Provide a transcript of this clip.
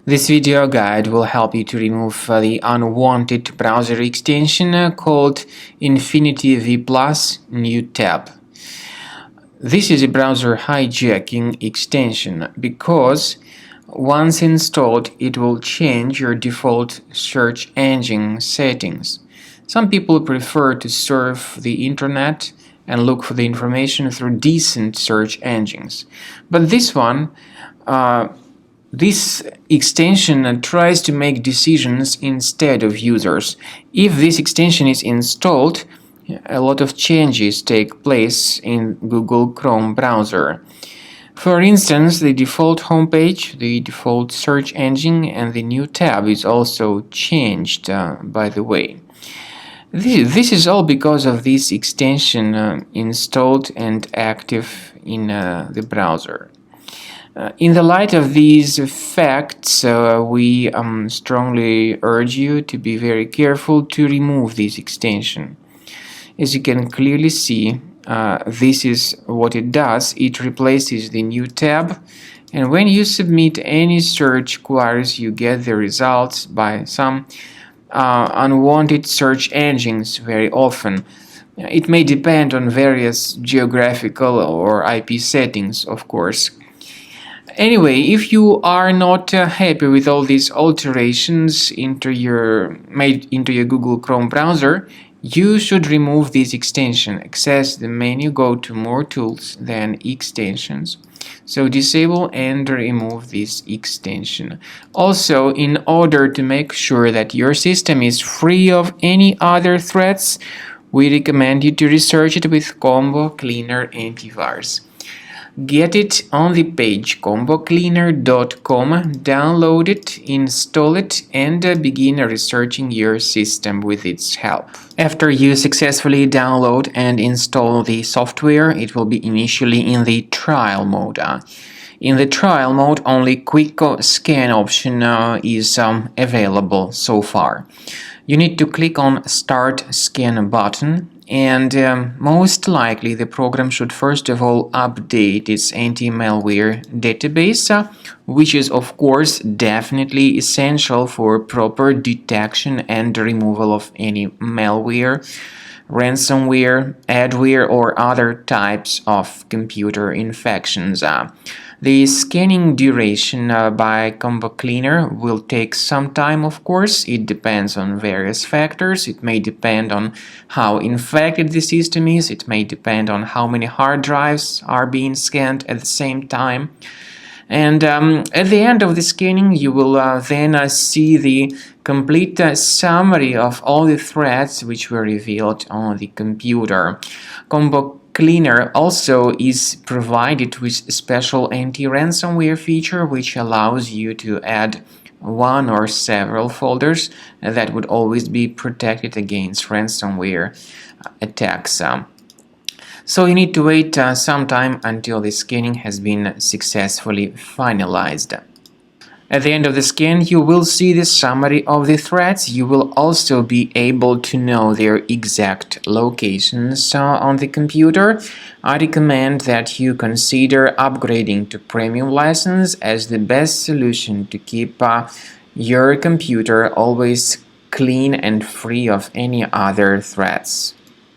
This video guide will help you to remove the unwanted browser extension called Infinity V Plus New Tab. This is a browser hijacking extension because once installed, it will change your default search engine settings. Some people prefer to surf the internet and look for the information through decent search engines. But this extension tries to make decisions instead of users. If this extension is installed, a lot of changes take place in Google Chrome browser. For instance, the default homepage, the default search engine, and the new tab is also changed, by the way. This is all because of this extension installed and active in the browser. In the light of these facts, we strongly urge you to be very careful to remove this extension. As you can clearly see, this is what it does. It replaces the new tab, and when you submit any search queries, you get the results by some unwanted search engines very often. It may depend on various geographical or IP settings, of course. Anyway, if you are not happy with all these alterations made into your Google Chrome browser, you should remove this extension. Access the menu, go to More Tools, then Extensions. So disable and remove this extension. Also, in order to make sure that your system is free of any other threats, we recommend you to research it with Combo Cleaner Antivirus. Get it on the page combocleaner.com, download it, install it, and begin researching your system with its help. After you successfully download and install the software, it will be initially in the trial mode. In the trial mode, only quick scan option is available so far. You need to click on Start Scan button, and most likely the program should first of all update its anti-malware database, which is of course definitely essential for proper detection and removal of any malware, ransomware, adware, or other types of computer infections. The scanning duration by Combo Cleaner will take some time, of course. It depends on various factors. It may depend on how infected the system is. It may depend on how many hard drives are being scanned at the same time. And at the end of the scanning, you will then see the complete summary of all the threats which were revealed on the computer. Combo Cleaner also is provided with a special anti-ransomware feature which allows you to add one or several folders that would always be protected against ransomware attacks. So you need to wait some time until the scanning has been successfully finalized. At the end of the scan, you will see the summary of the threats. You will also be able to know their exact locations on the computer. I recommend that you consider upgrading to premium license as the best solution to keep your computer always clean and free of any other threats.